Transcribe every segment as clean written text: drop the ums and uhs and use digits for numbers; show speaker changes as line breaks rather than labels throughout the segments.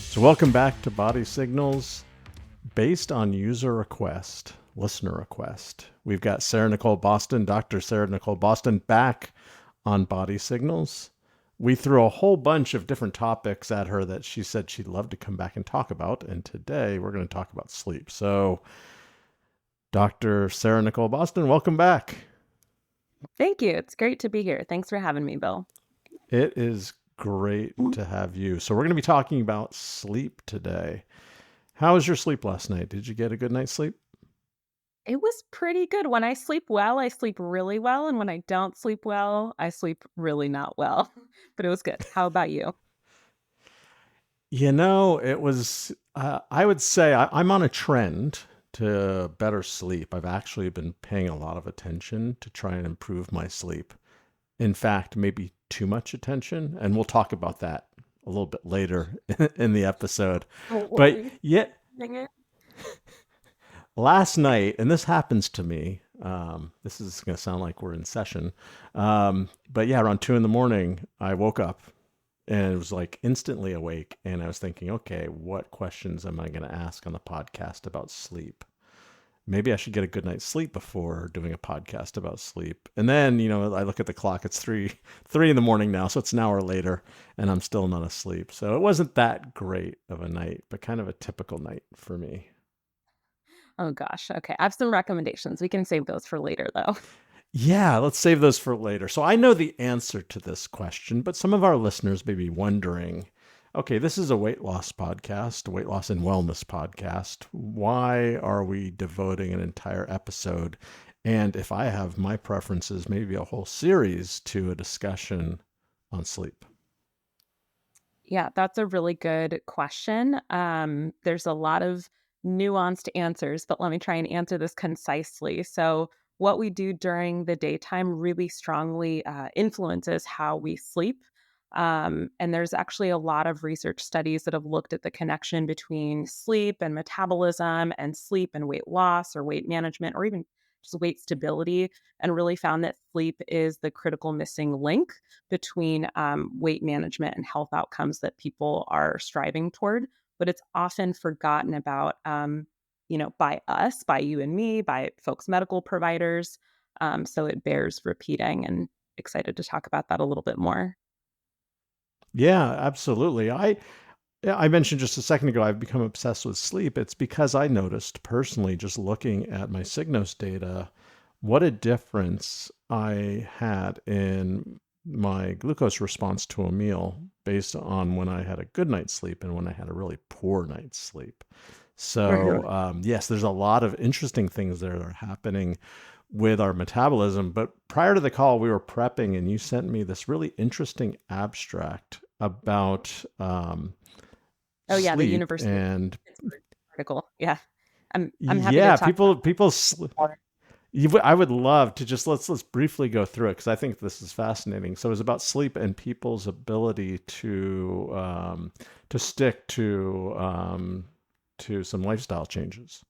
So welcome back to Body Signals, based on user request, listener request. We've got Sarah-Nicole Bostan, Dr. Sarah-Nicole Bostan, back on Body Signals. We threw a whole bunch of different topics at her that she said she'd love to come back and talk about, and today we're going to talk about sleep. So, Dr. Sarah-Nicole Bostan, welcome back.
Thank you. It's great to be here. Thanks for having me, Bill.
It is great to have you. So we're going to be talking about sleep today. How was your sleep last night? Did you get a good night's sleep?
It was pretty good. When I sleep well, I sleep really well. And when I don't sleep well, I sleep really not well. But it was good. How about you?
It was, I would say I'm on a trend to better sleep. I've actually been paying a lot of attention to try and improve my sleep. In fact, maybe too much attention. And we'll talk about that a little bit later in the episode.
Don't
But
worry.
yet,
Dang it.
last night, and this happens to me, this is going to sound like we're in session. But yeah, around 2 in the morning, I woke up and it was like instantly awake. And I was thinking, okay, what questions am I going to ask on the podcast about sleep? Maybe I should get a good night's sleep before doing a podcast about sleep. And then, I look at the clock, it's three in the morning now. So it's an hour later and I'm still not asleep. So it wasn't that great of a night, but kind of a typical night for me.
Oh, gosh. Okay. I have some recommendations. We can save those for later, though.
Yeah, let's save those for later. So I know the answer to this question, but some of our listeners may be wondering, okay, this is a weight loss podcast, a weight loss and wellness podcast. Why are we devoting an entire episode? And if I have my preferences, maybe a whole series to a discussion on sleep.
Yeah, that's a really good question. There's a lot of nuanced answers, but let me try and answer this concisely. So, what we do during the daytime really strongly influences how we sleep. And there's actually a lot of research studies that have looked at the connection between sleep and metabolism, and sleep and weight loss or weight management, or even just weight stability, and really found that sleep is the critical missing link between weight management and health outcomes that people are striving toward. But it's often forgotten about, by us, by you and me, by folks' medical providers. So it bears repeating, and excited to talk about that a little bit more.
Yeah, absolutely. I mentioned just a second ago, I've become obsessed with sleep. It's because I noticed personally, just looking at my Signos data, what a difference I had in my glucose response to a meal based on when I had a good night's sleep and when I had a really poor night's sleep. So,
Mhm.
yes, there's a lot of interesting things there that are happening with our metabolism. But prior to the call, we were prepping, and you sent me this really interesting abstract about
Oh yeah, the
sleep.
University of
And
Pittsburgh article. Yeah, I'm happy to
yeah,
talk about more.
I would love to just let's briefly go through it because I think this is fascinating. So it's about sleep and people's ability to stick to some lifestyle changes.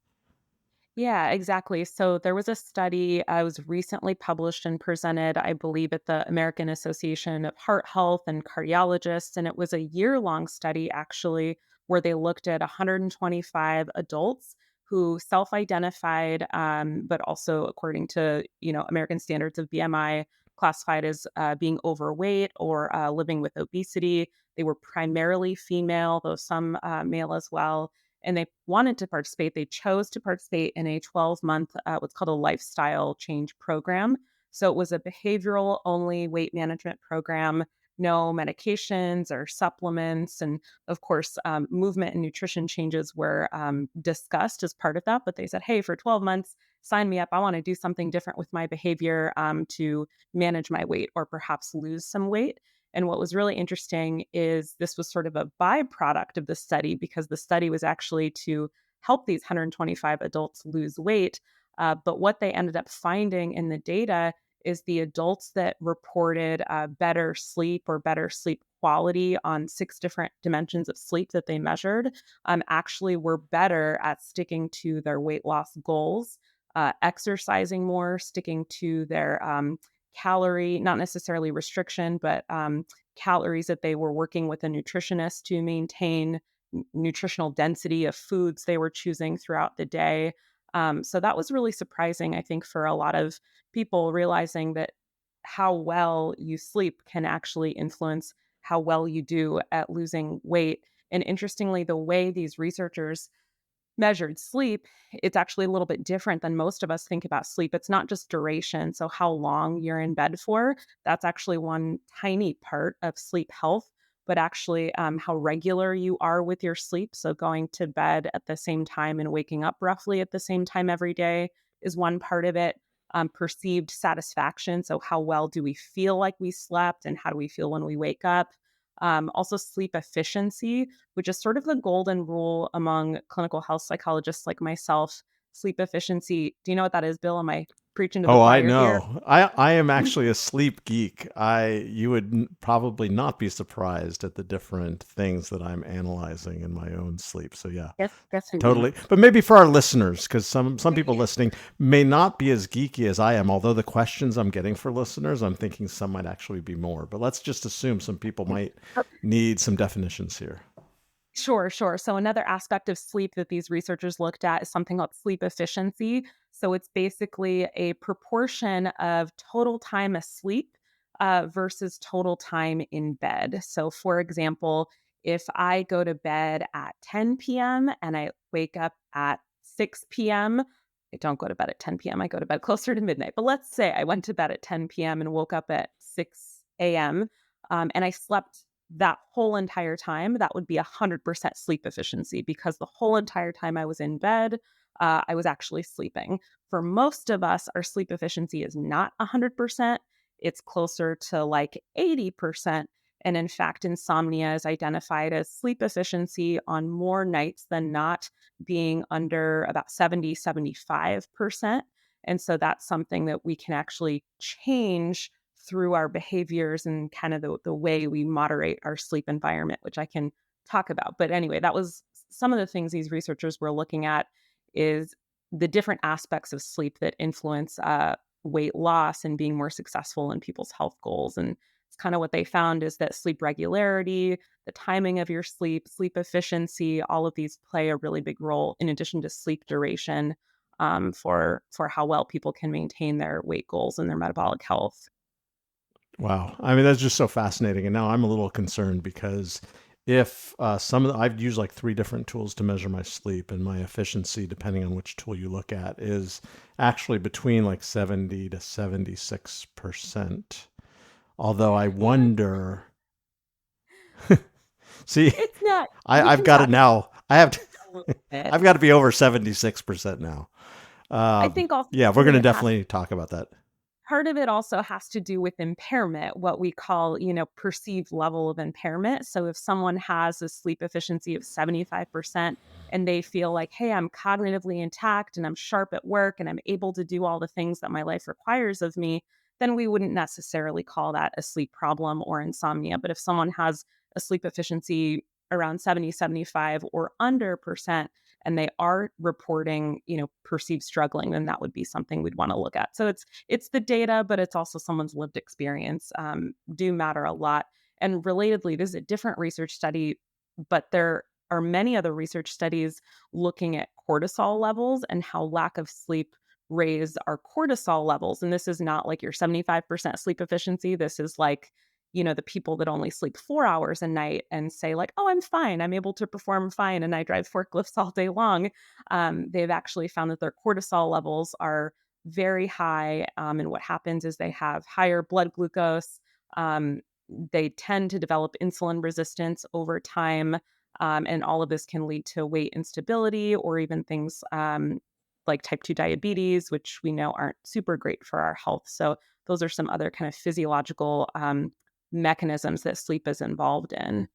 Yeah, exactly. So there was a study was recently published and presented, I believe, at the American Association of Heart Health and Cardiologists. And it was a year-long study, actually, where they looked at 125 adults who self-identified, but also according to, American standards of BMI, classified as being overweight or living with obesity. They were primarily female, though some male as well, and they wanted to participate. They chose to participate in a 12-month, what's called a lifestyle change program. So it was a behavioral only weight management program, no medications or supplements. And of course, movement and nutrition changes were discussed as part of that. But they said, hey, for 12 months, sign me up. I want to do something different with my behavior to manage my weight or perhaps lose some weight. And what was really interesting is this was sort of a byproduct of the study, because the study was actually to help these 125 adults lose weight. But what they ended up finding in the data is the adults that reported better sleep or better sleep quality on 6 different dimensions of sleep that they measured actually were better at sticking to their weight loss goals, exercising more, sticking to their calorie, not necessarily restriction, but calories that they were working with a nutritionist to maintain nutritional density of foods they were choosing throughout the day. So that was really surprising, I think, for a lot of people realizing that how well you sleep can actually influence how well you do at losing weight. And interestingly, the way these researchers measured sleep, it's actually a little bit different than most of us think about sleep. It's not just duration, so how long you're in bed for. That's actually one tiny part of sleep health, but actually how regular you are with your sleep. So going to bed at the same time and waking up roughly at the same time every day is one part of it. Perceived satisfaction. So, how well do we feel like we slept, and how do we feel when we wake up? Also, sleep efficiency, which is sort of the golden rule among clinical health psychologists like myself. Sleep efficiency. Do you know what that is, Bill? Am I preaching to the
Oh, I
choir here?
know. I am actually a sleep geek. You would probably not be surprised at the different things that I'm analyzing in my own sleep. So yeah,
Guess who
totally.
wouldn't?
But maybe for our listeners, because some people listening may not be as geeky as I am. Although the questions I'm getting for listeners, I'm thinking some might actually be more. But let's just assume some people might need some definitions here.
Sure, sure. So another aspect of sleep that these researchers looked at is something called sleep efficiency. So it's basically a proportion of total time asleep versus total time in bed. So, for example, if I go to bed at 10 p.m. and I wake up at 6 p.m., I don't go to bed at 10 p.m. I go to bed closer to midnight. But let's say I went to bed at 10 p.m. and woke up at 6 a.m. And I slept that whole entire time, that would be 100% sleep efficiency because the whole entire time I was in bed, I was actually sleeping. For most of us, our sleep efficiency is not 100%. It's closer to like 80%. And in fact, insomnia is identified as sleep efficiency on more nights than not being under about 70, 75%. And so that's something that we can actually change through our behaviors and kind of the way we moderate our sleep environment, which I can talk about. But anyway, that was some of the things these researchers were looking at is the different aspects of sleep that influence weight loss and being more successful in people's health goals. And it's kind of what they found is that sleep regularity, the timing of your sleep, sleep efficiency, all of these play a really big role in addition to sleep duration for how well people can maintain their weight goals and their metabolic health.
Wow. I mean, that's just so fascinating. And now I'm a little concerned because if I've used like three different tools to measure my sleep, and my efficiency, depending on which tool you look at, is actually between like 70 to 76%. Although I wonder, see,
It's not we
I've
can
got it
talk
now.
a little bit.
I've got to be over 76% now.
I think also
Yeah, we're
part
going
of
to
it has
definitely talk about that.
part of it also has to do with impairment, what we call, perceived level of impairment. So if someone has a sleep efficiency of 75% and they feel like, hey, I'm cognitively intact and I'm sharp at work and I'm able to do all the things that my life requires of me, then we wouldn't necessarily call that a sleep problem or insomnia. But if someone has a sleep efficiency around 70, 75 or under percent, and they are reporting, perceived struggling, then that would be something we'd want to look at. So it's the data, but it's also someone's lived experience do matter a lot. And relatedly, this is a different research study, but there are many other research studies looking at cortisol levels and how lack of sleep raise our cortisol levels. And this is not like your 75% sleep efficiency. This is like, the people that only sleep 4 hours a night and say, like, oh, I'm fine. I'm able to perform fine. And I drive forklifts all day long. They've actually found that their cortisol levels are very high. And what happens is they have higher blood glucose. Um, they tend to develop insulin resistance over time. And all of this can lead to weight instability or even things like type 2 diabetes, which we know aren't super great for our health. So, those are some other kind of physiological mechanisms that sleep is involved in.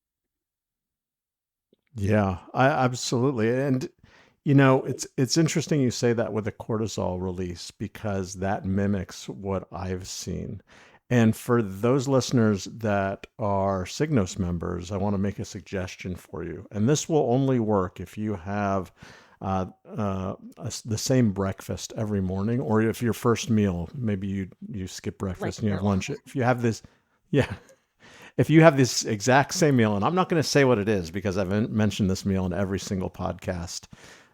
Yeah, I absolutely. And it's interesting you say that with the cortisol release because that mimics what I've seen. And for those listeners that are Signos members, I want to make a suggestion for you. And this will only work if you have the same breakfast every morning, or if your first meal, maybe you skip
Like
breakfast and you have
you.
lunch. If you have this, yeah, if you have this exact same meal, and I'm not going to say what it is because I've mentioned this meal in every single podcast,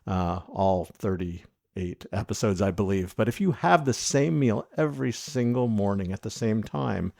all 38 episodes, I believe. But if you have the same meal every single morning at the same time,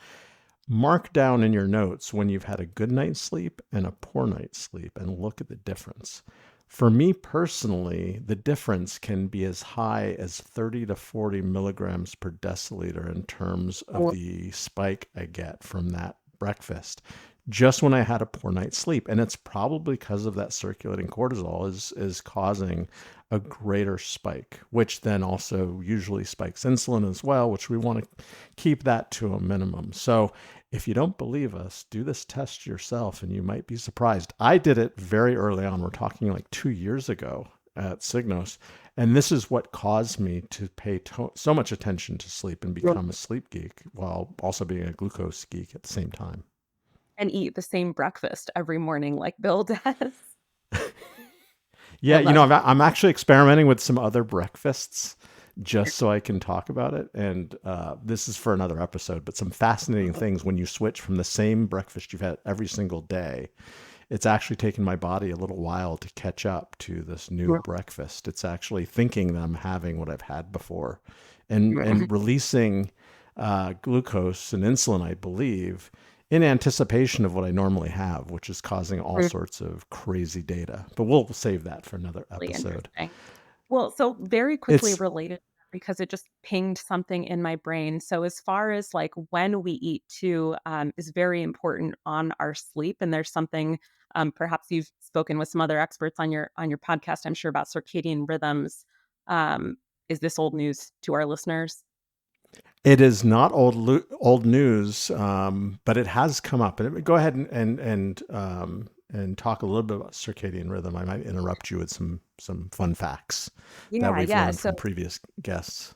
mark down in your notes when you've had a good night's sleep and a poor night's sleep and look at the difference. For me personally, the difference can be as high as 30 to 40 milligrams per deciliter in terms of
Oh,
the spike I get from that breakfast just when I had a poor night's sleep. And it's probably because of that circulating cortisol is causing a greater spike, which then also usually spikes insulin as well, which we want to keep that to a minimum. So if you don't believe us, do this test yourself and you might be surprised. I did it very early on. We're talking like 2 years ago at Signos. And this is what caused me to pay so much attention to sleep and become a sleep geek while also being a glucose geek at the same time.
and eat the same breakfast every morning like Bill does.
Yeah,
Well, that's
I'm actually experimenting with some other breakfasts just so I can talk about it. And this is for another episode, but some fascinating things when you switch from the same breakfast you've had every single day. It's actually taken my body a little while to catch up to this new breakfast. It's actually thinking that I'm having what I've had before and releasing glucose and insulin, I believe, in anticipation of what I normally have, which is causing all sorts of crazy data. But we'll save that for another
really
episode.
interesting. Well, so very quickly
It's
related because it just pinged something in my brain. So as far as like when we eat too, is very important on our sleep. And there's something perhaps you've spoken with some other experts on your podcast, I'm sure about circadian rhythms. Um, is this old news to our listeners?
It is not old news, but it has come up. And go ahead and talk a little bit about circadian rhythm. I might interrupt you with some fun facts that
Yeah,
we've
yeah.
learned
So
from previous guests.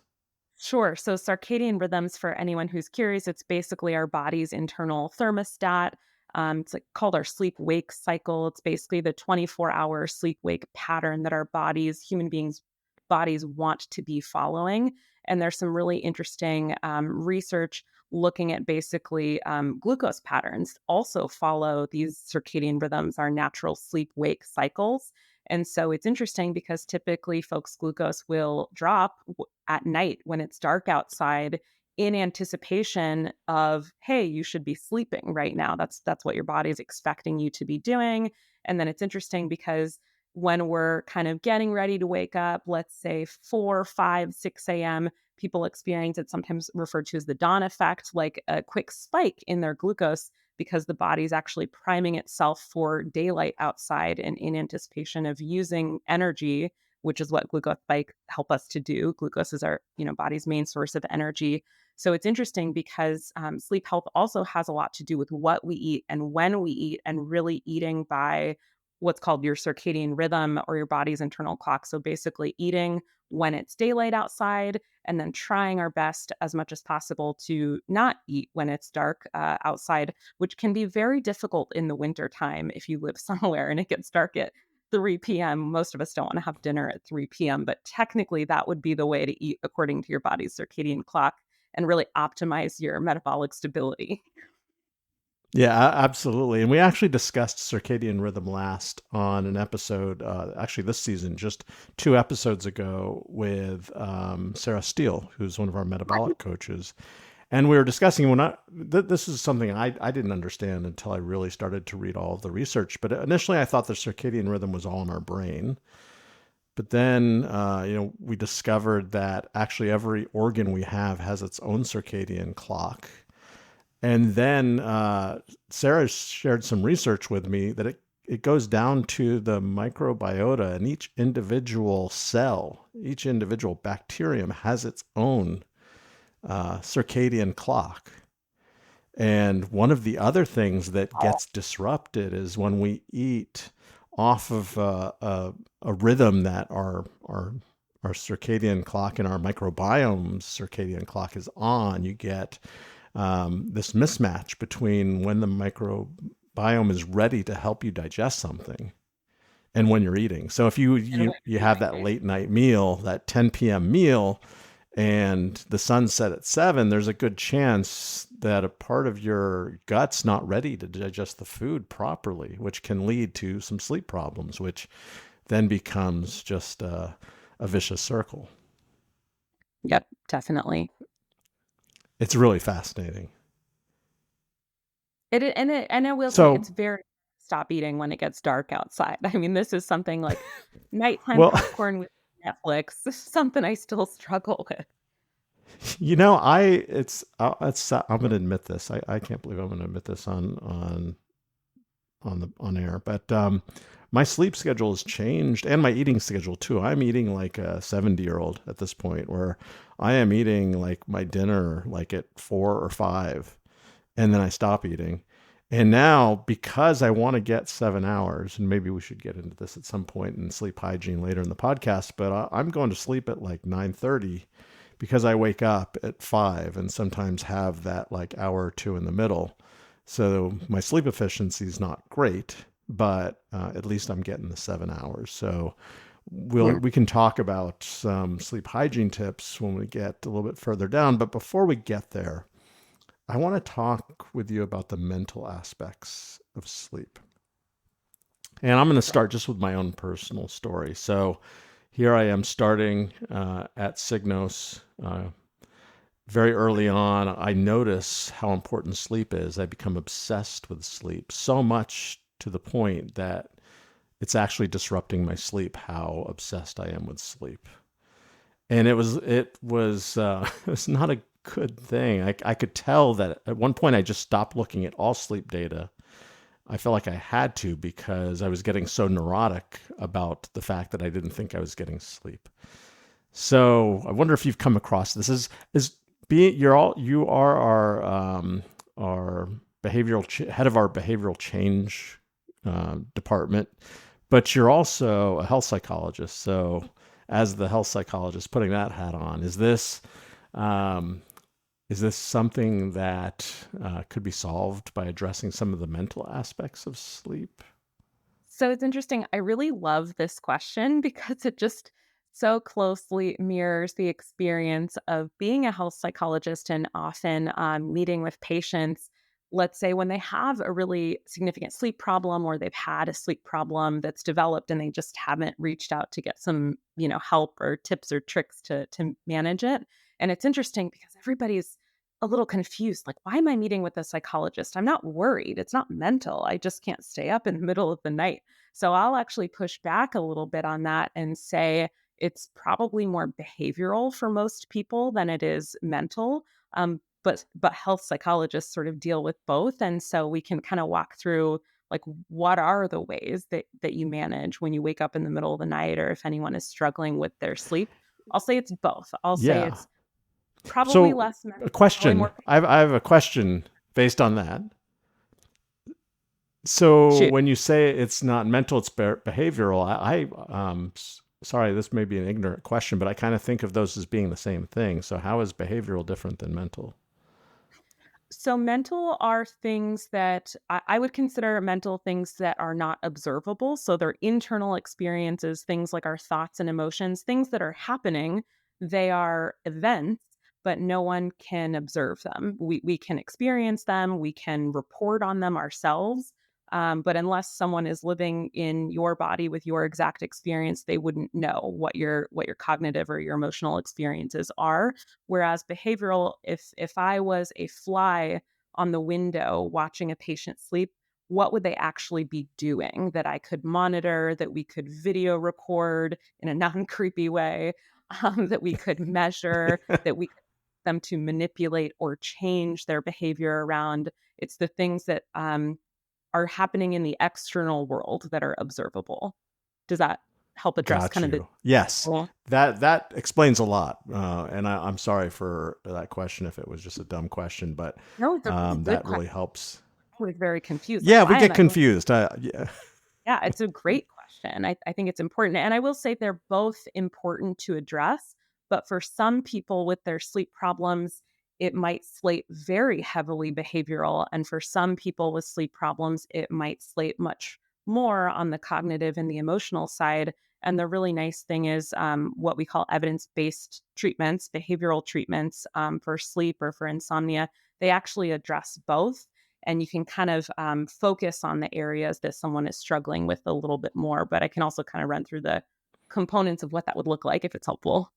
sure. So circadian rhythms, for anyone who's curious, it's basically our body's internal thermostat. It's like called our sleep wake cycle. It's basically the 24-hour sleep wake pattern that our bodies, human beings' bodies, want to be following. And there's some really interesting research looking at basically glucose patterns also follow these circadian rhythms, our natural sleep wake cycles. And so it's interesting because typically folks' glucose will drop at night when it's dark outside in anticipation of, hey, you should be sleeping right now. That's what your body is expecting you to be doing. And then it's interesting because when we're kind of getting ready to wake up, let's say 4, 5, 6 a.m., people experience it sometimes referred to as the dawn effect, like a quick spike in their glucose because the body's actually priming itself for daylight outside and in anticipation of using energy, which is what glucose spike help us to do. Glucose is our, body's main source of energy. So it's interesting because sleep health also has a lot to do with what we eat and when we eat, and really eating by what's called your circadian rhythm or your body's internal clock. So basically eating when it's daylight outside and then trying our best as much as possible to not eat when it's dark outside, which can be very difficult in the winter time if you live somewhere and it gets dark at 3 p.m. Most of us don't want to have dinner at 3 p.m., but technically that would be the way to eat according to your body's circadian clock and really optimize your metabolic stability.
Yeah, absolutely. And we actually discussed circadian rhythm last on an episode, actually this season, just 2 episodes ago with Sarah Steele, who's one of our metabolic coaches. And we were discussing this is something I didn't understand until I really started to read all of the research. But initially, I thought the circadian rhythm was all in our brain. But then, we discovered that actually every organ we have has its own circadian clock. And then Sarah shared some research with me that it goes down to the microbiota, and each individual cell, each individual bacterium has its own circadian clock. And one of the other things that gets disrupted is when we eat off of a rhythm that our circadian clock and our microbiome's circadian clock is on, you get this mismatch between when the microbiome is ready to help you digest something and when you're eating. So if you
And
you
when
you
you're
have that
eating.
late night meal, that 10 p.m. meal, and the sun set at 7, there's a good chance that a part of your gut's not ready to digest the food properly, which can lead to some sleep problems, which then becomes just a vicious circle.
Yep, definitely.
It's really fascinating.
And I will say
So,
it's very stop eating when it gets dark outside. I mean, this is something like nighttime
well,
popcorn with Netflix. This is something I still struggle with.
I'm going to admit this. I can't believe I'm going to admit this on air, but my sleep schedule has changed, and my eating schedule too. I'm eating like a 70-year-old at this point, where I am eating like my dinner like at 4 or 5, and then I stop eating. And now, because I want to get 7 hours, and maybe we should get into this at some point in sleep hygiene later in the podcast, but I'm going to sleep at like 9:30 because I wake up at 5 and sometimes have that like hour or two in the middle. So my sleep efficiency is not great, but at least I'm getting the 7 hours. So
Yeah.
we can talk about some sleep hygiene tips when we get a little bit further down. But before we get there, I want to talk with you about the mental aspects of sleep. And I'm going to start just with my own personal story. So here I am starting at Signos. Very early on, I notice how important sleep is. I become obsessed with sleep, so much to the point that it's actually disrupting my sleep, how obsessed I am with sleep. And it was not a good thing. I could tell that at one point I just stopped looking at all sleep data. I felt like I had to because I was getting so neurotic about the fact that I didn't think I was getting sleep. So I wonder if you've come across this. Is being you are our head of our behavioral change department, but you're also a health psychologist. So as the health psychologist, putting that hat on, um, is this something that could be solved by addressing some of the mental aspects of sleep?
So it's interesting. I really love this question because it just so closely mirrors the experience of being a health psychologist and often meeting with patients. Let's say when they have a really significant sleep problem or they've had a sleep problem that's developed and they just haven't reached out to get some, help or tips or tricks to manage it. And it's interesting because everybody's a little confused. Like, why am I meeting with a psychologist? I'm not worried. It's not mental. I just can't stay up in the middle of the night. So I'll actually push back a little bit on that and say it's probably more behavioral for most people than it is mental. But health psychologists sort of deal with both, and so we can kind of walk through like what are the ways that you manage when you wake up in the middle of the night, or if anyone is struggling with their sleep. I'll say it's both. I'll say
Yeah.
it's probably
So
less mental,
a
probably
question.
more.
I have a question based on that. So
Shoot.
when you say it's not mental, it's behavioral. Sorry, this may be an ignorant question, but I kind of think of those as being the same thing. So how is behavioral different than mental?
So mental are things that I would consider mental things that are not observable. So they're internal experiences, things like our thoughts and emotions, things that are happening. They are events, but no one can observe them. We can experience them, we can report on them ourselves. But unless someone is living in your body with your exact experience, they wouldn't know what your cognitive or your emotional experiences are. Whereas behavioral, if I was a fly on the window watching a patient sleep, what would they actually be doing that I could monitor, that we could video record in a non-creepy way, that we could measure, that we could them to manipulate or change their behavior around. It's the things that are happening in the external world that are observable. Does that help address
Got
kind of the
you. Yes,
well,
that explains a lot. And I'm sorry for that question if it was just a dumb question, but
no, it's a really good
that
question.
really helps.
I was very confused. Like,
Yeah, we
why am
get
I
confused. Yeah,
Yeah, it's a great question. I think it's important. And I will say they're both important to address. But for some people with their sleep problems, it might slate very heavily behavioral. And for some people with sleep problems, it might slate much more on the cognitive and the emotional side. And the really nice thing is what we call evidence based treatments, behavioral treatments for sleep or for insomnia. They actually address both. And you can kind of focus on the areas that someone is struggling with a little bit more. But I can also kind of run through the components of what that would look like if it's helpful.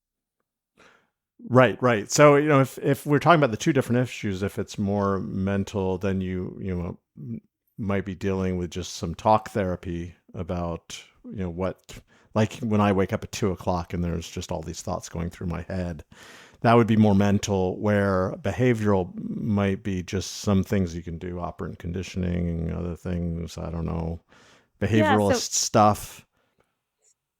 Right, right. So, if we're talking about the two different issues, if it's more mental, then might be dealing with just some talk therapy about, what, like when I wake up at 2 o'clock and there's just all these thoughts going through my head, that would be more mental, where behavioral might be just some things you can do, operant conditioning, other things, I don't know,
Yeah, so
behavioralist stuff.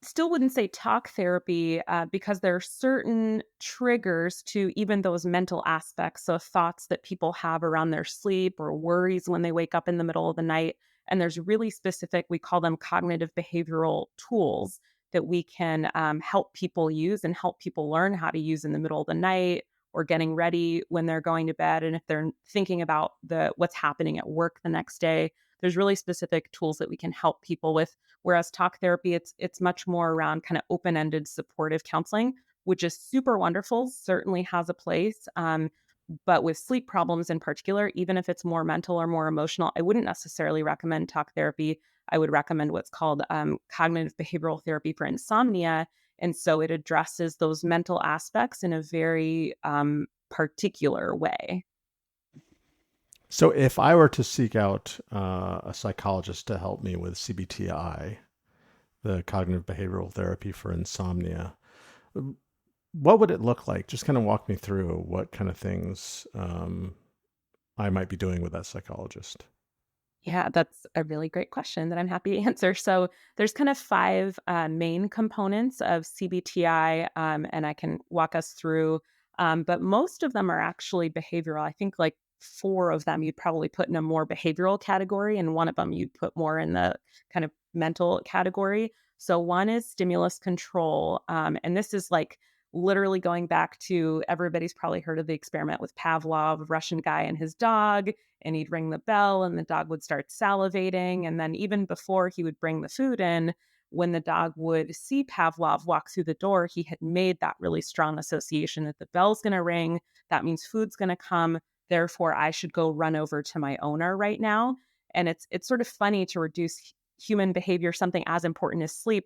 still wouldn't say talk therapy because there are certain triggers to even those mental aspects. So, thoughts that people have around their sleep or worries when they wake up in the middle of the night. And there's really specific, we call them cognitive behavioral tools that we can help people use and help people learn how to use in the middle of the night or getting ready when they're going to bed. And if they're thinking about what's happening at work the next day, there's really specific tools that we can help people with. Whereas talk therapy, it's much more around kind of open-ended supportive counseling, which is super wonderful, certainly has a place. But with sleep problems in particular, even if it's more mental or more emotional, I wouldn't necessarily recommend talk therapy. I would recommend what's called cognitive behavioral therapy for insomnia. And so it addresses those mental aspects in a very particular way.
So, if I were to seek out a psychologist to help me with CBTi, the cognitive behavioral therapy for insomnia, what would it look like? Just kind of walk me through what kind of things I might be doing with that psychologist.
Yeah, that's a really great question that I'm happy to answer. So, there's kind of five main components of CBTI, and I can walk us through. But most of them are actually behavioral. I think like four of them you'd probably put in a more behavioral category, and one of them you'd put more in the kind of mental category. So, one is stimulus control. And this is like literally going back to everybody's probably heard of the experiment with Pavlov, Russian guy and his dog, and he'd ring the bell and the dog would start salivating. And then even before he would bring the food in, when the dog would see Pavlov walk through the door, he had made that really strong association that the bell's going to ring. That means food's going to come. Therefore, I should go run over to my owner right now. And it's sort of funny to reduce human behavior, something as important as sleep,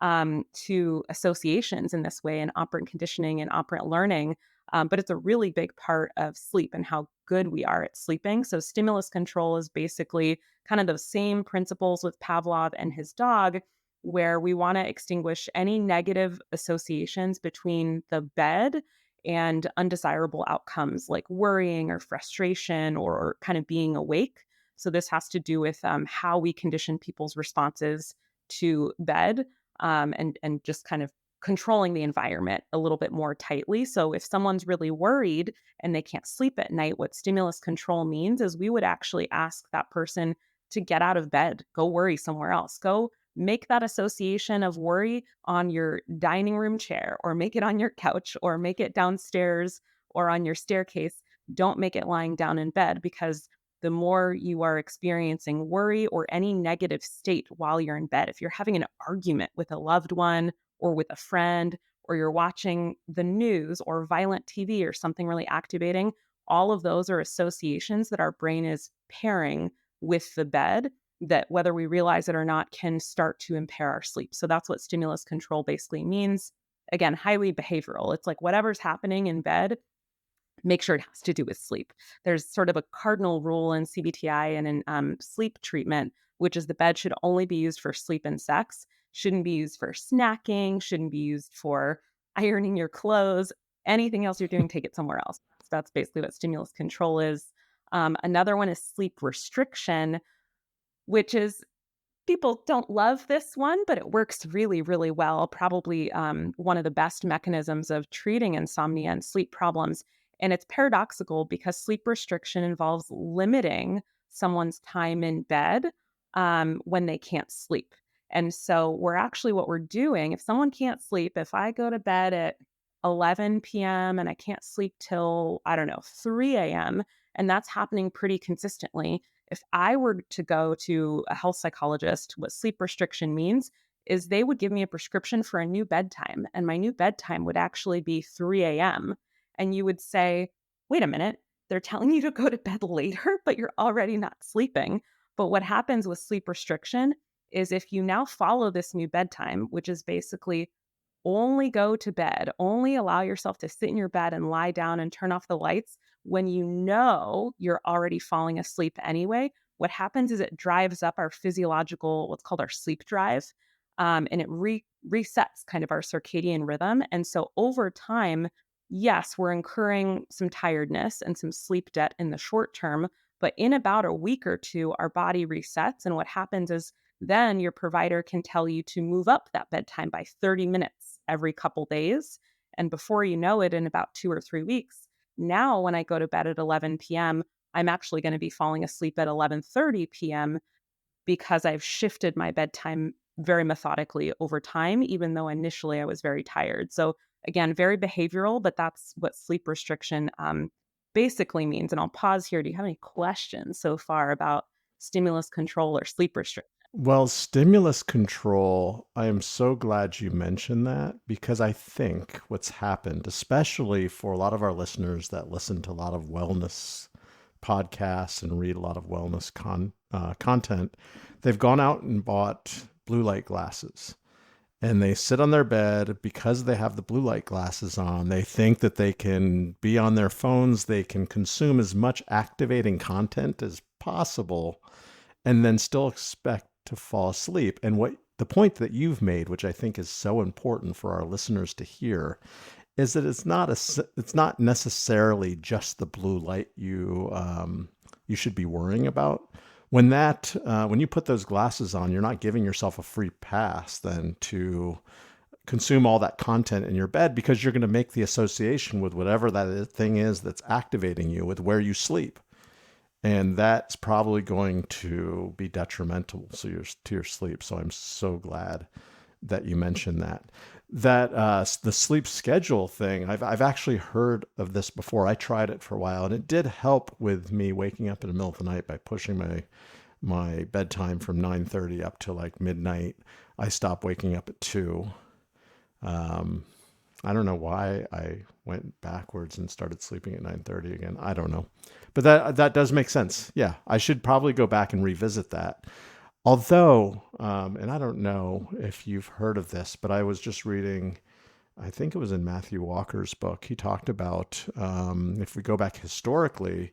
to associations in this way and operant conditioning and operant learning. But it's a really big part of sleep and how good we are at sleeping. So, stimulus control is basically kind of those same principles with Pavlov and his dog, where we want to extinguish any negative associations between the bed and undesirable outcomes like worrying or frustration or kind of being awake. So, this has to do with how we condition people's responses to bed and just kind of controlling the environment a little bit more tightly. So if someone's really worried and they can't sleep at night, what stimulus control means is we would actually ask that person to get out of bed, go worry somewhere else, go make that association of worry on your dining room chair or make it on your couch or make it downstairs or on your staircase. Don't make it lying down in bed because the more you are experiencing worry or any negative state while you're in bed, if you're having an argument with a loved one or with a friend, or you're watching the news or violent TV or something really activating, all of those are associations that our brain is pairing with the bed that, whether we realize it or not, can start to impair our sleep. So that's what stimulus control basically means. Again, highly behavioral. It's like whatever's happening in bed, make sure it has to do with sleep. There's sort of a cardinal rule in CBTI and in sleep treatment, which is the bed should only be used for sleep and sex, shouldn't be used for snacking, shouldn't be used for ironing your clothes. Anything else you're doing, take it somewhere else. So that's basically what stimulus control is. Another one is sleep restriction, which is people don't love this one, but it works really, really well. Probably one of the best mechanisms of treating insomnia and sleep problems. And it's paradoxical because sleep restriction involves limiting someone's time in bed when they can't sleep. And so, what we're doing, if someone can't sleep, if I go to bed at 11 p.m. and I can't sleep till, I don't know, 3 a.m., And that's happening pretty consistently. If I were to go to a health psychologist, what sleep restriction means is they would give me a prescription for a new bedtime, and my new bedtime would actually be 3 a.m. And you would say, wait a minute, they're telling you to go to bed later, but you're already not sleeping. But what happens with sleep restriction is if you now follow this new bedtime, which is basically only go to bed, only allow yourself to sit in your bed and lie down and turn off the lights when you know you're already falling asleep anyway. What happens is it drives up our physiological, what's called our sleep drive, and it resets kind of our circadian rhythm. And so over time, yes, we're incurring some tiredness and some sleep debt in the short term, but in about a week or two, our body resets. And what happens is then your provider can tell you to move up that bedtime by 30 minutes every couple days. And before you know it, in about 2 or 3 weeks, now when I go to bed at 11 p.m., I'm actually going to be falling asleep at 11:30 p.m. because I've shifted my bedtime very methodically over time, even though initially I was very tired. So again, very behavioral, but that's what sleep restriction basically means. And I'll pause here. Do you have any questions so far about stimulus control or sleep restriction?
Well, stimulus control, I am so glad you mentioned that because I think what's happened, especially for a lot of our listeners that listen to a lot of wellness podcasts and read a lot of wellness content, they've gone out and bought blue light glasses and they sit on their bed because they have the blue light glasses on. They think that they can be on their phones, they can consume as much activating content as possible and then still expect to fall asleep. And what the point that you've made, which I think is so important for our listeners to hear, is that it's not necessarily just the blue light you should be worrying about. When you put those glasses on, you're not giving yourself a free pass then to consume all that content in your bed because you're going to make the association with whatever that thing is that's activating you with where you sleep. And that's probably going to be detrimental to your sleep. So I'm so glad that you mentioned that. The sleep schedule thing, I've actually heard of this before. I tried it for a while, and it did help with me waking up in the middle of the night by pushing my bedtime from 9:30 up to like midnight. I stopped waking up at 2. Um, I don't know why I went backwards and started sleeping at 9:30 again. I don't know. But that does make sense. Yeah, I should probably go back and revisit that. Although, and I don't know if you've heard of this, but I was just reading, I think it was in Matthew Walker's book. He talked about if we go back historically,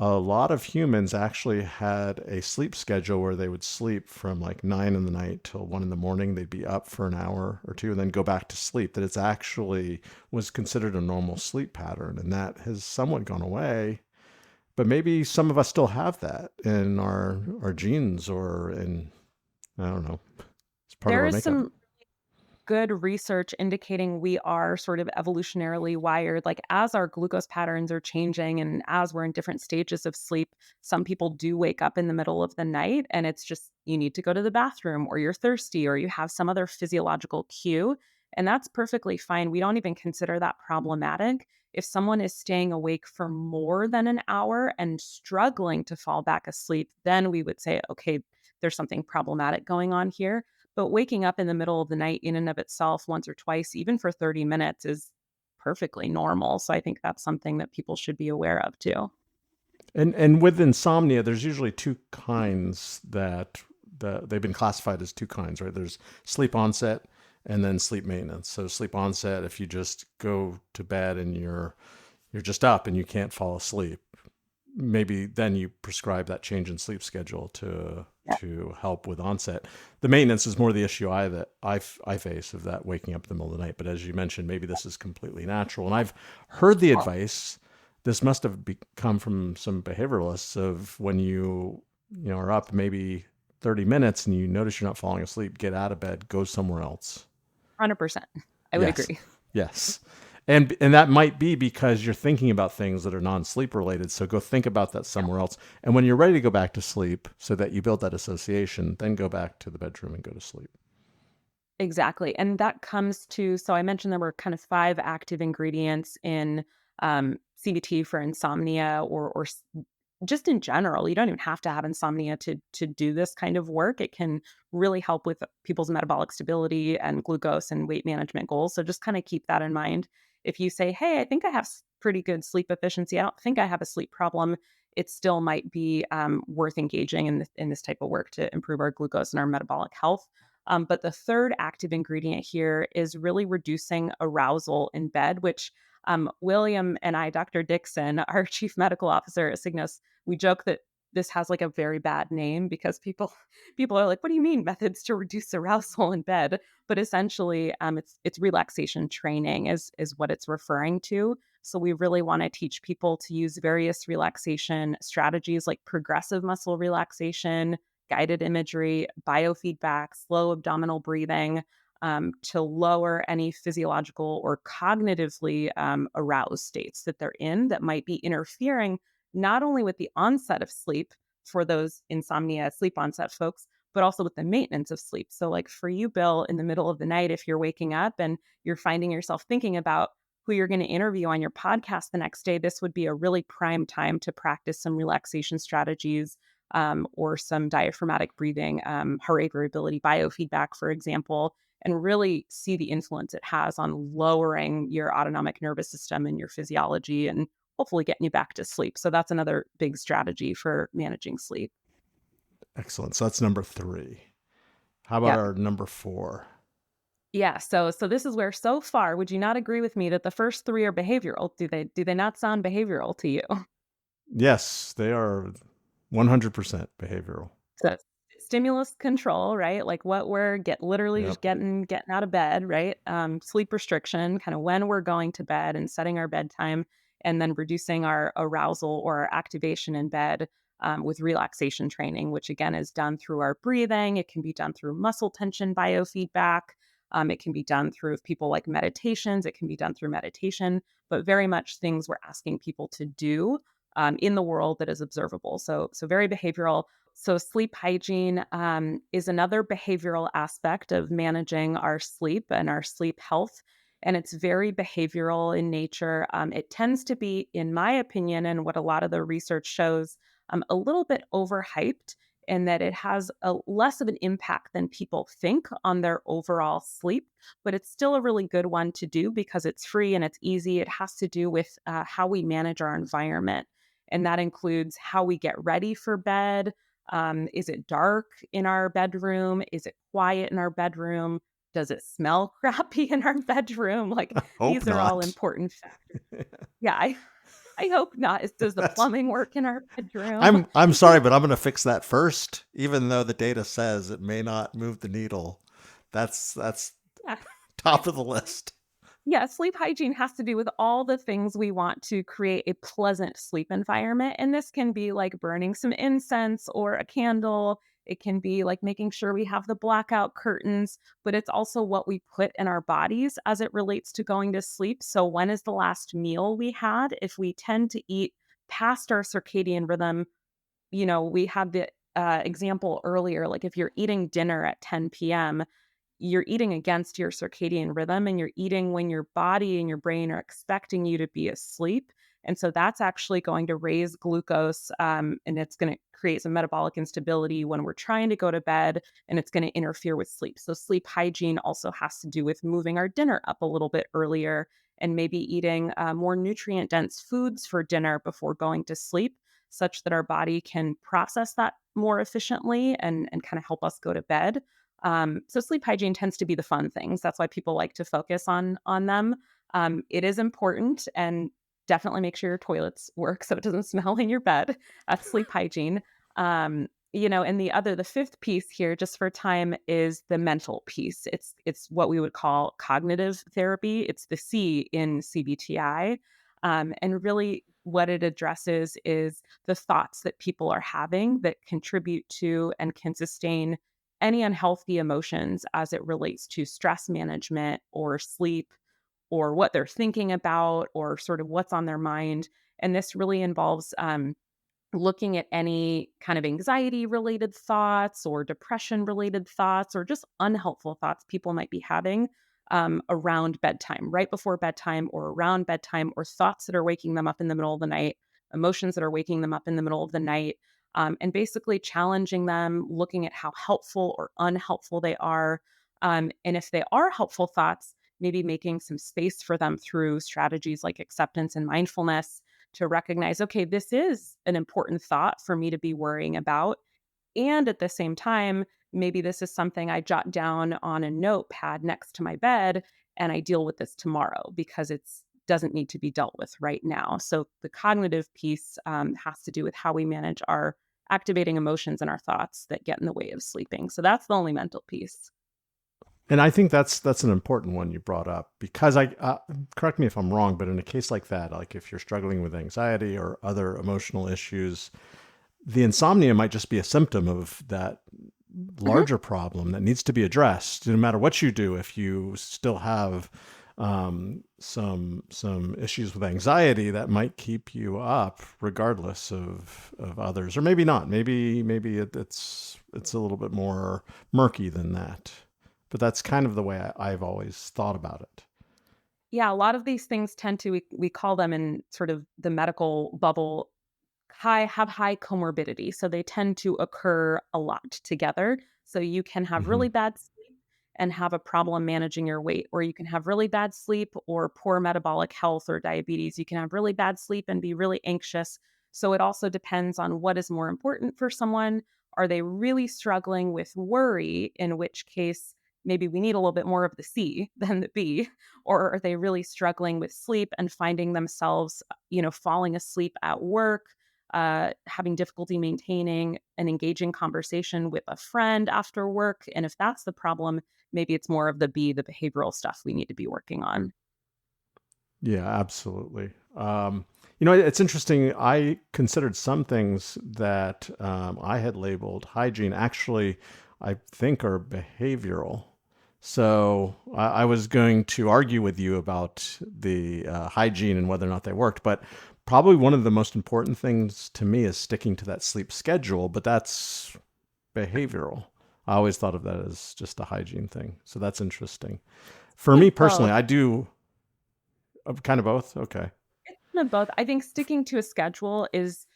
a lot of humans actually had a sleep schedule where they would sleep from like 9 in the night till 1 in the morning. They'd be up for an hour or two and then go back to sleep. That it's actually was considered a normal sleep pattern, and that has somewhat gone away. But maybe some of us still have that in our genes or in I don't know. It's part of
There
our
is
makeup.
some good research indicating we are sort of evolutionarily wired. Like as our glucose patterns are changing and as we're in different stages of sleep, some people do wake up in the middle of the night and it's just you need to go to the bathroom or you're thirsty or you have some other physiological cue. And that's perfectly fine. We don't even consider that problematic. If someone is staying awake for more than an hour and struggling to fall back asleep, then we would say, okay, there's something problematic going on here, but waking up in the middle of the night in and of itself once or twice, even for 30 minutes, is perfectly normal. So I think that's something that people should be aware of too.
And with insomnia, there's usually two kinds they've been classified as two kinds, right? There's sleep onset and then sleep maintenance. So sleep onset, if you just go to bed and you're just up and you can't fall asleep, maybe then you prescribe that change in sleep schedule
Yeah.
to help with onset. The maintenance is more the issue I face of that waking up in the middle of the night. But as you mentioned, maybe this is completely natural. And I've heard the advice. This must have come from some behavioralists of when you are up maybe 30 minutes and you notice you're not falling asleep, get out of bed, go somewhere else.
100%. I would
Yes.
agree.
Yes. And that might be because you're thinking about things that are non-sleep related. So go think about that
Yeah,
somewhere else. And when you're ready to go back to sleep so that you build that association, then go back to the bedroom and go to sleep.
exactly. And that comes to, so I mentioned there were kind of five active ingredients in CBT for insomnia just in general. You don't even have to have insomnia to do this kind of work. It can really help with people's metabolic stability and glucose and weight management goals. So just kind of keep that in mind. If you say, "Hey, I think I have pretty good sleep efficiency. I don't think I have a sleep problem," it still might be worth engaging in this type of work to improve our glucose and our metabolic health. But the third active ingredient here is really reducing arousal in bed, which William and I, Dr. Dixon, our chief medical officer at Cygnus, we joke that this has like a very bad name because people are like, "What do you mean methods to reduce arousal in bed?" But essentially, it's relaxation training is what it's referring to. So we really want to teach people to use various relaxation strategies like progressive muscle relaxation, guided imagery, biofeedback, slow abdominal breathing, to lower any physiological or cognitively aroused states that they're in that might be interfering not only with the onset of sleep for those insomnia sleep onset folks, but also with the maintenance of sleep. So, like for you, Bill, in the middle of the night, if you're waking up and you're finding yourself thinking about who you're going to interview on your podcast the next day, this would be a really prime time to practice some relaxation strategies, or some diaphragmatic breathing, heart rate variability, biofeedback, for example, and really see the influence it has on lowering your autonomic nervous system and your physiology and hopefully getting you back to sleep. So that's another big strategy for managing sleep.
Excellent. So that's number three. How about
Yep.
our number four?
Yeah. So this is where so far, would you not agree with me that the first three are behavioral? Do they not sound behavioral to you?
Yes, they are 100% behavioral.
So stimulus control, right? Like what we're literally just
Yep.
getting out of bed, right? Sleep restriction, kind of when we're going to bed and setting our bedtime, and then reducing our arousal or our activation in bed, with relaxation training, which again is done through our breathing. It can be done through muscle tension biofeedback. It can be done through, if people like meditations, it can be done through meditation, but very much things we're asking people to do in the world that is observable. So very behavioral. So, sleep hygiene is another behavioral aspect of managing our sleep and our sleep health. And it's very behavioral in nature. It tends to be, in my opinion, and what a lot of the research shows, a little bit overhyped in that it has a less of an impact than people think on their overall sleep. But it's still a really good one to do because it's free and it's easy. It has to do with how we manage our environment. And that includes how we get ready for bed. Is it dark in our bedroom? Is it quiet in our bedroom? Does it smell crappy in our bedroom? Like
Hope
these are all
not.
important factors. Yeah, I hope not. Does the
That's
plumbing work in our bedroom?
I'm sorry, but I'm going to fix that first, even though the data says it may not move the needle. That's
Yeah.
top of the list.
Yeah, sleep hygiene has to do with all the things we want to create a pleasant sleep environment. And this can be like burning some incense or a candle. It can be like making sure we have the blackout curtains, but it's also what we put in our bodies as it relates to going to sleep. So, when is the last meal we had? If we tend to eat past our circadian rhythm, we had the example earlier, like if you're eating dinner at 10 p.m., you're eating against your circadian rhythm and you're eating when your body and your brain are expecting you to be asleep. And so that's actually going to raise glucose, and it's going to create some metabolic instability when we're trying to go to bed, and it's going to interfere with sleep. So, sleep hygiene also has to do with moving our dinner up a little bit earlier and maybe eating more nutrient dense foods for dinner before going to sleep, such that our body can process that more efficiently and kind of help us go to bed. So sleep hygiene tends to be the fun things. That's why people like to focus on them. It is important, and definitely make sure your toilets work so it doesn't smell in your bed. That's sleep hygiene. And the fifth piece here, just for time, is the mental piece. It's what we would call cognitive therapy. It's the C in CBTi. And really what it addresses is the thoughts that people are having that contribute to and can sustain any unhealthy emotions as it relates to stress management or sleep or what they're thinking about or sort of what's on their mind. And this really involves looking at any kind of anxiety related thoughts or depression related thoughts or just unhelpful thoughts people might be having. around bedtime, right before bedtime or around bedtime, or thoughts that are waking them up in the middle of the night, emotions that are waking them up in the middle of the night, and basically challenging them, looking at how helpful or unhelpful they are. And if they are helpful thoughts, maybe making some space for them through strategies like acceptance and mindfulness to recognize, okay, this is an important thought for me to be worrying about. And at the same time, maybe this is something I jot down on a notepad next to my bed and I deal with this tomorrow because it's doesn't need to be dealt with right now. So the cognitive piece has to do with how we manage our activating emotions and our thoughts that get in the way of sleeping. So that's the only mental piece.
And I think that's an important one you brought up because correct me if I'm wrong, but in a case like that, like if you're struggling with anxiety or other emotional issues, the insomnia might just be a symptom of that
Mhm.
larger problem that needs to be addressed. No matter what you do, if you still have some issues with anxiety, that might keep you up, regardless of others, or maybe not. Maybe it's a little bit more murky than that. But that's kind of the way I've always thought about it.
Yeah, a lot of these things tend to, we call them in sort of the medical bubble, high comorbidity, so they tend to occur a lot together. So you can have
Hmm.
really bad sleep and have a problem managing your weight, or you can have really bad sleep or poor metabolic health or diabetes. You can have really bad sleep and be really anxious. So it also depends on what is more important for someone. Are they really struggling with worry, in which case maybe we need a little bit more of the C than the B, or are they really struggling with sleep and finding themselves, falling asleep at work, having difficulty maintaining an engaging conversation with a friend after work. And if that's the problem, maybe it's more of the B, the behavioral stuff we need to be working on.
Yeah, absolutely. It's interesting. I considered some things that I had labeled hygiene. Actually, I think are behavioral. So I was going to argue with you about the hygiene and whether or not they worked, but probably one of the most important things to me is sticking to that sleep schedule. But that's behavioral. I always thought of that as just a hygiene thing. So that's interesting. For
Kind
me
of
personally,
both.
I do kind of both. Okay.
Kind of both. I think sticking to a schedule is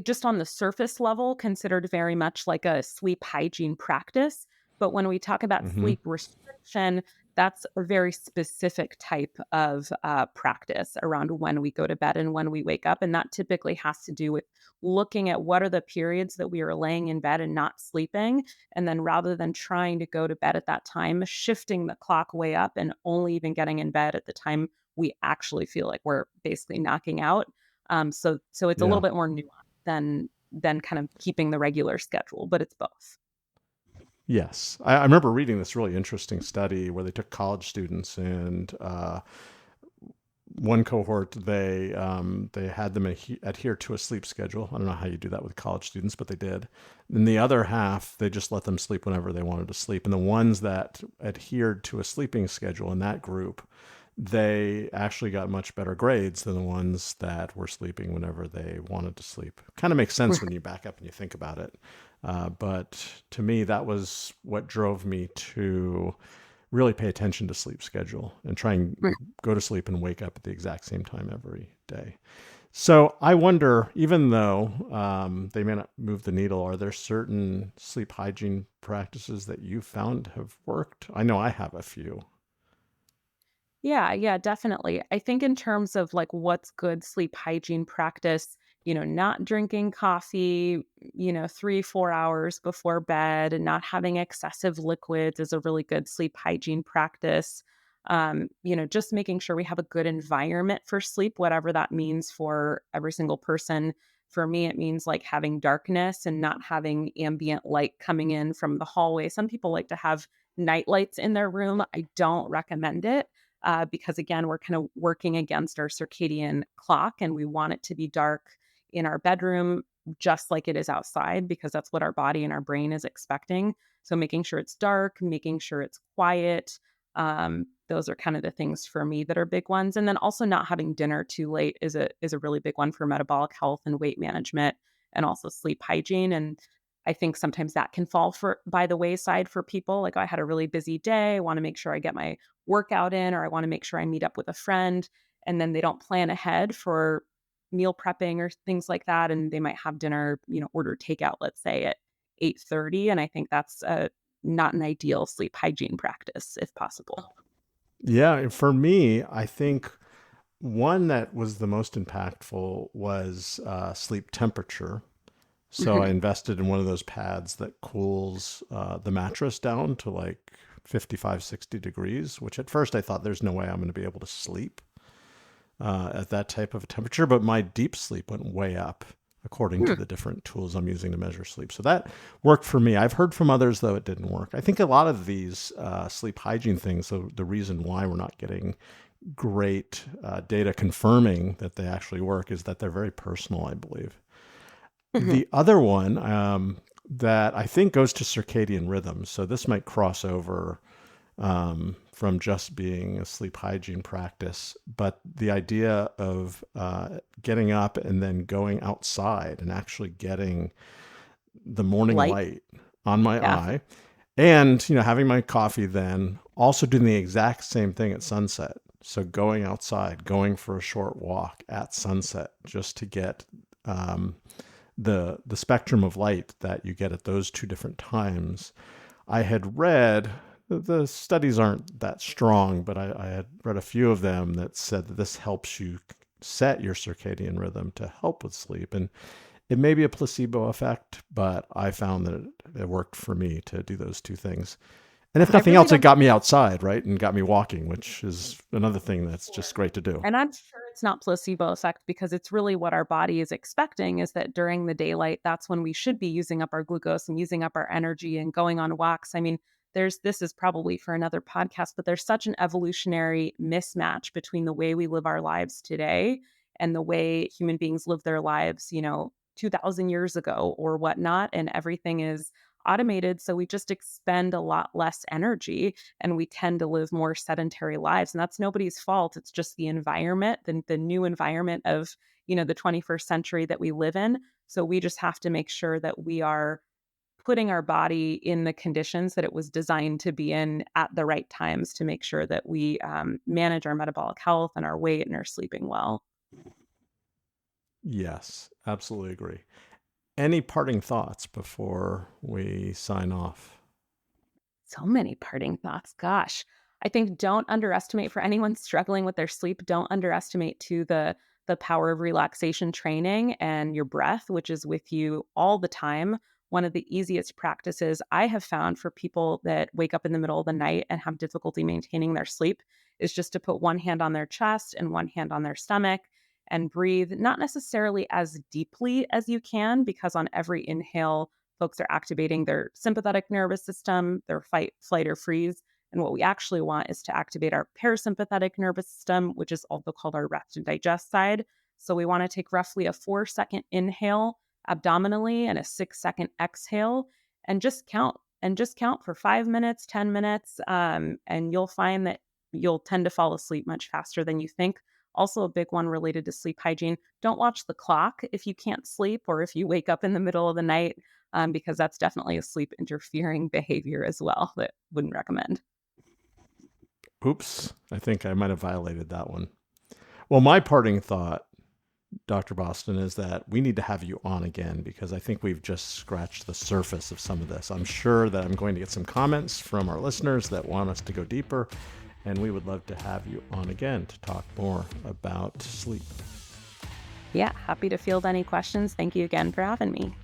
just on the surface level considered very much like a sleep hygiene practice. But when we talk about
Hmm.
sleep restriction, that's a very specific type of practice around when we go to bed and when we wake up. And that typically has to do with looking at what are the periods that we are laying in bed and not sleeping. And then rather than trying to go to bed at that time, shifting the clock way up and only even getting in bed at the time we actually feel like we're basically knocking out. So it's a little
Yeah.
bit more nuanced than kind of keeping the regular schedule, but it's both.
Yes. I remember reading this really interesting study where they took college students and one cohort they had them adhere to a sleep schedule. I don't know how you do that with college students, but they did. And the other half, they just let them sleep whenever they wanted to sleep. And the ones that adhered to a sleeping schedule in that group, they actually got much better grades than the ones that were sleeping whenever they wanted to sleep. Kind of makes sense when you back up and you think about it. But to me, that was what drove me to really pay attention to sleep schedule and try and
Right.
go to sleep and wake up at the exact same time every day. So I wonder, even though they may not move the needle, are there certain sleep hygiene practices that you found have worked? I know I have a few.
Yeah, definitely. I think in terms of like what's good sleep hygiene practice, not drinking coffee, 3, 4 hours before bed and not having excessive liquids is a really good sleep hygiene practice. Just making sure we have a good environment for sleep, whatever that means for every single person. For me, it means like having darkness and not having ambient light coming in from the hallway. Some people like to have night lights in their room. I don't recommend it because again, we're kind of working against our circadian clock and we want it to be dark in our bedroom just like it is outside because that's what our body and our brain is expecting. So making sure it's dark, making sure it's quiet. Those are kind of the things for me that are big ones. And then also not having dinner too late is a really big one for metabolic health and weight management and also sleep hygiene. And I think sometimes that can fall for by the wayside for people. Like I had a really busy day. I want to make sure I get my workout in, or I want to make sure I meet up with a friend, and then they don't plan ahead for meal prepping or things like that, and they might have dinner, order takeout, let's say at 8:30, and I think that's not an ideal sleep hygiene practice if possible.
Yeah, and for me, I think one that was the most impactful was sleep temperature. So I
Mhm.
invested in one of those pads that cools the mattress down to like 55, 60 degrees, which at first I thought there's no way I'm going to be able to sleep at that type of a temperature, but my deep sleep went way up according to
Hmm.
the different tools I'm using to measure sleep. So that worked for me. I've heard from others, though, it didn't work. I think a lot of these sleep hygiene things, so the reason why we're not getting great data confirming that they actually work is that they're very personal, I believe.
Mhm.
The other one that I think goes to circadian rhythm. So this might cross over from just being a sleep hygiene practice, but the idea of getting up and then going outside and actually getting the morning
Light.
light on my
Yeah.
eye, and having my coffee, then also doing the exact same thing at sunset. So going outside, going for a short walk at sunset, just to get um, the spectrum of light that you get at those two different times. I had read, the studies aren't that strong, but I had read a few of them that said that this helps you set your circadian rhythm to help with sleep. And it may be a placebo effect, but I found that it worked for me to do those two things. And if
I
nothing
really
else, it
don't
got me outside, right? And got me walking, which is another thing that's
Sure.
just great to do.
And I'm sure it's not placebo effect because it's really what our body is expecting is that during the daylight, that's when we should be using up our glucose and using up our energy and going on walks. I mean, this is probably for another podcast, but there's such an evolutionary mismatch between the way we live our lives today and the way human beings live their lives, 2000 years ago or whatnot. And everything is automated. So we just expend a lot less energy and we tend to live more sedentary lives, and that's nobody's fault. It's just the environment, the new environment of, the 21st century that we live in. So we just have to make sure that we are putting our body in the conditions that it was designed to be in at the right times to make sure that we manage our metabolic health and our weight and are sleeping well.
Yes, absolutely agree. Any parting thoughts before we sign off?
So many parting thoughts. Gosh. I think don't underestimate for anyone struggling with their sleep, don't underestimate too the power of relaxation training and your breath, which is with you all the time. One of the easiest practices I have found for people that wake up in the middle of the night and have difficulty maintaining their sleep is just to put one hand on their chest and one hand on their stomach and breathe, not necessarily as deeply as you can, because on every inhale, folks are activating their sympathetic nervous system, their fight, flight, or freeze. And what we actually want is to activate our parasympathetic nervous system, which is also called our rest and digest side. So we want to take roughly a 4-second inhale abdominally and a 6-second exhale and just count for 5 minutes, 10 minutes. And you'll find that you'll tend to fall asleep much faster than you think. Also, a big one related to sleep hygiene, don't watch the clock if you can't sleep or if you wake up in the middle of the night, because that's definitely a sleep interfering behavior as well that wouldn't recommend.
Oops, I think I might have violated that one. Well, my parting thought, Dr. Boston, is that we need to have you on again because I think we've just scratched the surface of some of this. I'm sure that I'm going to get some comments from our listeners that want us to go deeper, and we would love to have you on again to talk more about sleep.
Yeah, happy to field any questions. Thank you again for having me.